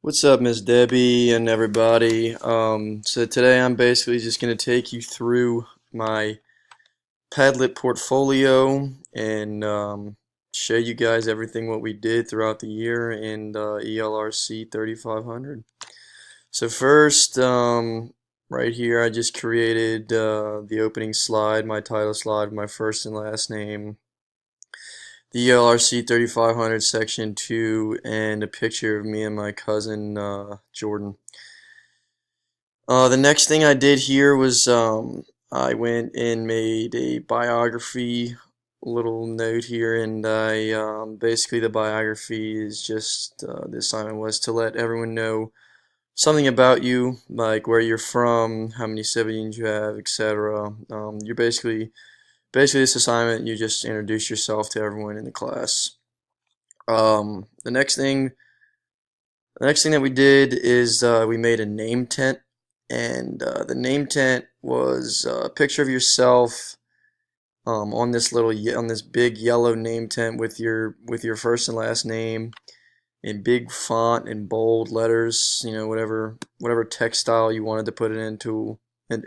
What's up, Miss Debbie and everybody? So today I'm basically just going to take you through my Padlet portfolio and show you guys everything what we did throughout the year in ELRC 3500. So first, right here, I just created the opening slide, my title slide, my first and last name, the ELRC 3500 section 2, and a picture of me and my cousin Jordan. The next thing I did here was I went and made a biography little note here, and I basically the biography is just the assignment was to let everyone know something about you, like where you're from, how many siblings you have, etc. You're basically this assignment you just introduce yourself to everyone in the class. Um, the next thing The next thing that we did is we made a name tent, and the name tent was a picture of yourself on this big yellow name tent with your first and last name in big font and bold letters, you know, whatever text style you wanted to put it into, and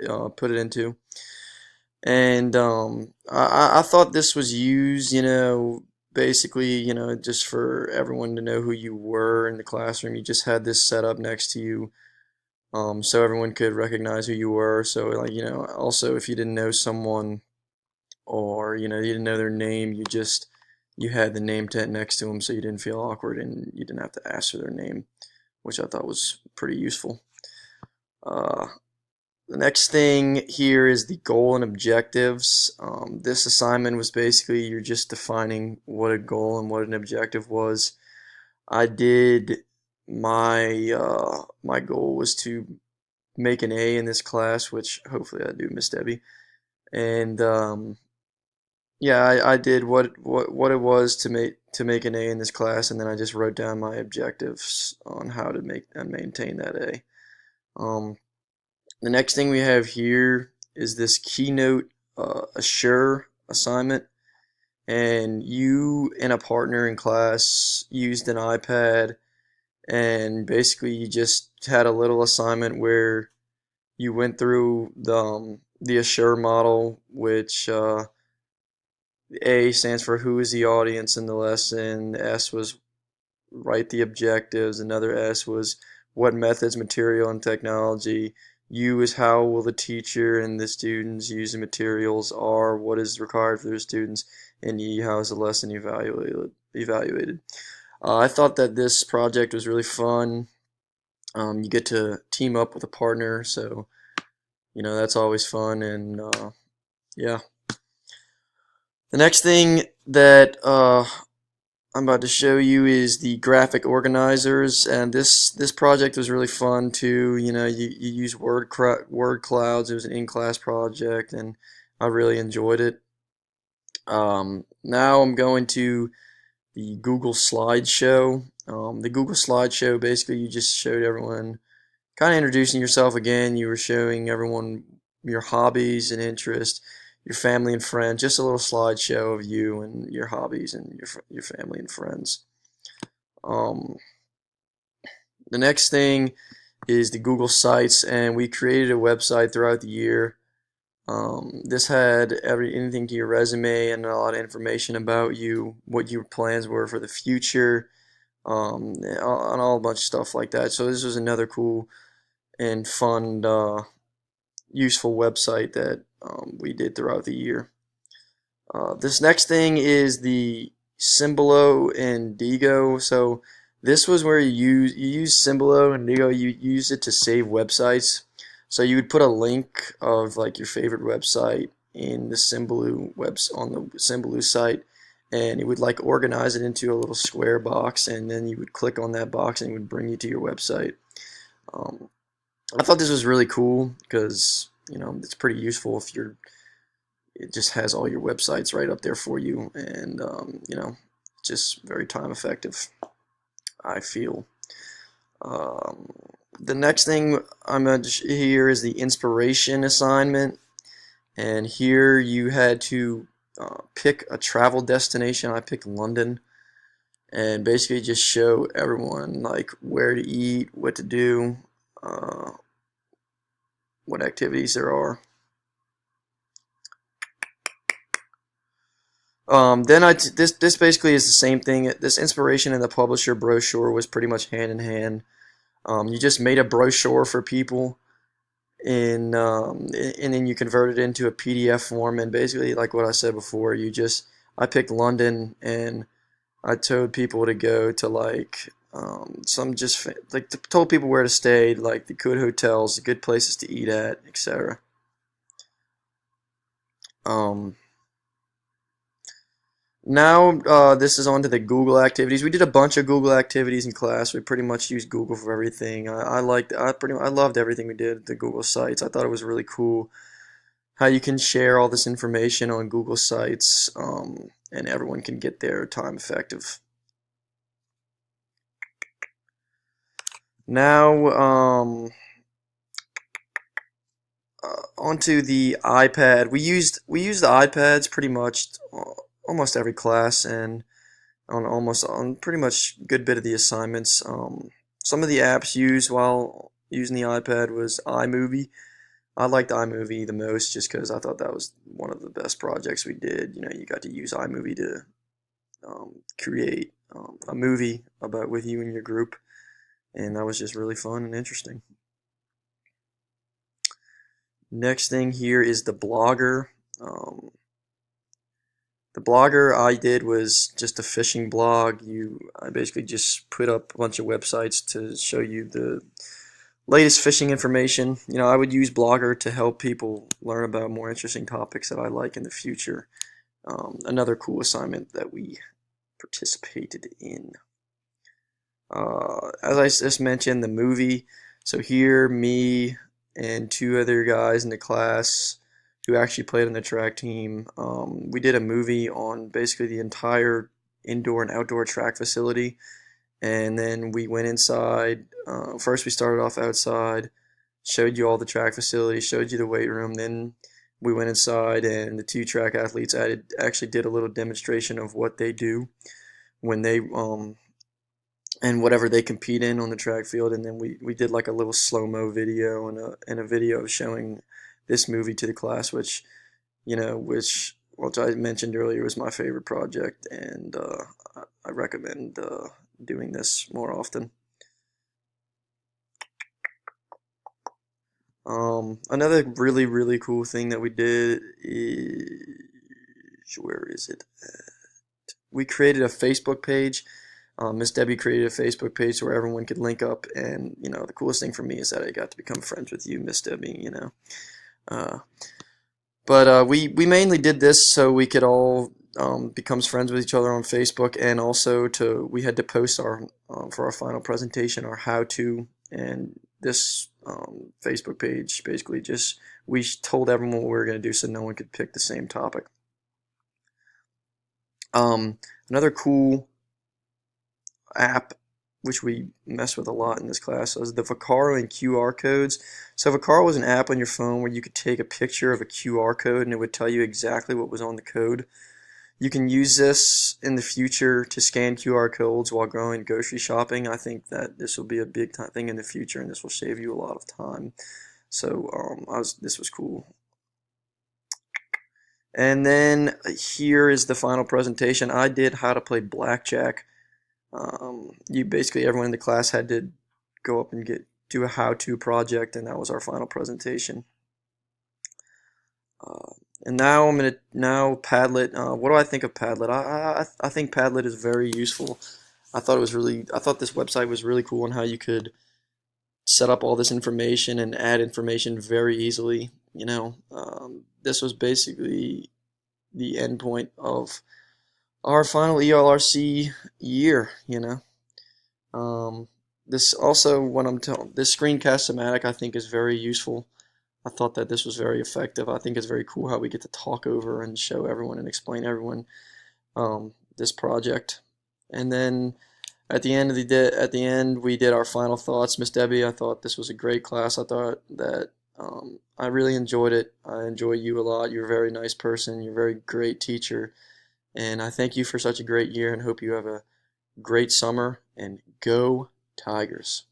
I thought this was used, you know, basically, you know, just for everyone to know who you were in the classroom. You just had this set up next to you, so everyone could recognize who you were. So, like, you know, also if you didn't know someone or, you know, you didn't know their name, you had the name tent next to them so you didn't feel awkward and you didn't have to ask for their name, which I thought was pretty useful. Uh, The next thing here is the goal and objectives. This assignment was basically you're just defining what a goal and what an objective was. I did my goal was to make an A in this class, which hopefully I do, Miss Debbie. And yeah, I did what it was to make an A in this class, and then I just wrote down my objectives on how to make and maintain that A. Um, The next thing we have here is this Keynote Assure assignment, and you and a partner in class used an iPad, and basically you just had a little assignment where you went through the Assure model, which A stands for who is the audience in the lesson, S was write the objectives, another S was what methods, material, and technology. U is how will the teacher and the students use the materials. R, what is required for the students. And E, how is the lesson evaluated. I thought that this project was really fun. You get to team up with a partner, so you know that's always fun. And yeah, the next thing that I'm about to show you is the graphic organizers, and this project was really fun too. You know, you use word clouds. It was an in-class project, and I really enjoyed it. Now I'm going to the Google Slideshow. The Google Slideshow, basically you just showed everyone, kind of introducing yourself again. You were showing everyone your hobbies and interests, your family and friends, just a little slideshow of you and your hobbies and your family and friends. Um, the next thing is the Google Sites, and we created a website throughout the year. This had anything to your resume and a lot of information about you, what your plans were for the future, and all a bunch of stuff like that. So this was another cool and fun, useful website that we did throughout the year. This next thing is the Symbolo and Diigo. So this was where you use Symbolo and Diigo. You use it to save websites. So you would put a link of like your favorite website in the on the Symbaloo site, and it would like organize it into a little square box, and then you would click on that box and it would bring you to your website. Um, I thought this was really cool because you know it's pretty useful if you're it just has all your websites right up there for you, and you know, just very time effective, I feel. Um, the next thing I'm going to here is the inspiration assignment, and here you had to pick a travel destination. I picked London, and basically just show everyone like where to eat, what to do, uh, what activities there are. Then this basically is the same thing. This inspiration and the publisher brochure was pretty much hand in hand. You just made a brochure for people, and then you convert it into a PDF form. And basically, like what I said before, I picked London, and I told people to go to like told people where to stay, like the good hotels, the good places to eat at, etc. Um, Now this is on to the Google activities. We did a bunch of Google activities in class. We pretty much used Google for everything. I loved everything we did at the Google sites. I thought it was really cool how you can share all this information on Google sites, and everyone can get there time effective. Now onto the iPad. We used the iPads pretty much almost every class, and on pretty much a good bit of the assignments. Some of the apps used while using the iPad was iMovie. I liked iMovie the most just because I thought that was one of the best projects we did. You got to use iMovie to create a movie about with you and your group, and that was just really fun and interesting. Next thing here is the Blogger. Um, The Blogger I did was just a fishing blog. I basically just put up a bunch of websites to show you the latest fishing information. I would use Blogger to help people learn about more interesting topics that I like in the future. Another cool assignment that we participated in. As I just mentioned, the movie. So here, me and two other guys in the class who actually played on the track team, we did a movie on basically the entire indoor and outdoor track facility. And then we went inside. First, we started off outside, showed you all the track facilities, showed you the weight room. Then we went inside, and the two track athletes actually did a little demonstration of what they do when they and whatever they compete in on the track field. And then we did like a little slow-mo video and a video showing this movie to the class, which I mentioned earlier was my favorite project, and I recommend doing this more often. Another really, really cool thing that we did is, where is it? We created a Facebook page. Miss Debbie created a Facebook page where everyone could link up, and the coolest thing for me is that I got to become friends with you, Miss Debbie. Uh, but we mainly did this so we could all become friends with each other on Facebook, and also we had to post our for our final presentation our how-to, and this Facebook page basically just we told everyone what we were going to do so no one could pick the same topic. Another cool app which we mess with a lot in this class is the Vocaro and QR codes. So Vocaro was an app on your phone where you could take a picture of a QR code and it would tell you exactly what was on the code. You can use this in the future to scan QR codes while going grocery shopping. I think that this will be a big thing in the future, and this will save you a lot of time. So this was cool. And then here is the final presentation. I did how to play blackjack. Everyone in the class had to go up and do a how-to project, and that was our final presentation. And now Padlet. What do I think of Padlet? I think Padlet is very useful. I thought this website was really cool on how you could set up all this information and add information very easily. This was basically the end point of our final ELRC year. This also, this Screencast-O-Matic I think is very useful. I thought that this was very effective. I think it's very cool how we get to talk over and show everyone and explain everyone this project. And then at the end we did our final thoughts. Miss Debbie, I thought this was a great class. I thought that I really enjoyed it. I enjoy you a lot. You're a very nice person. You're a very great teacher. And I thank you for such a great year and hope you have a great summer, and go Tigers.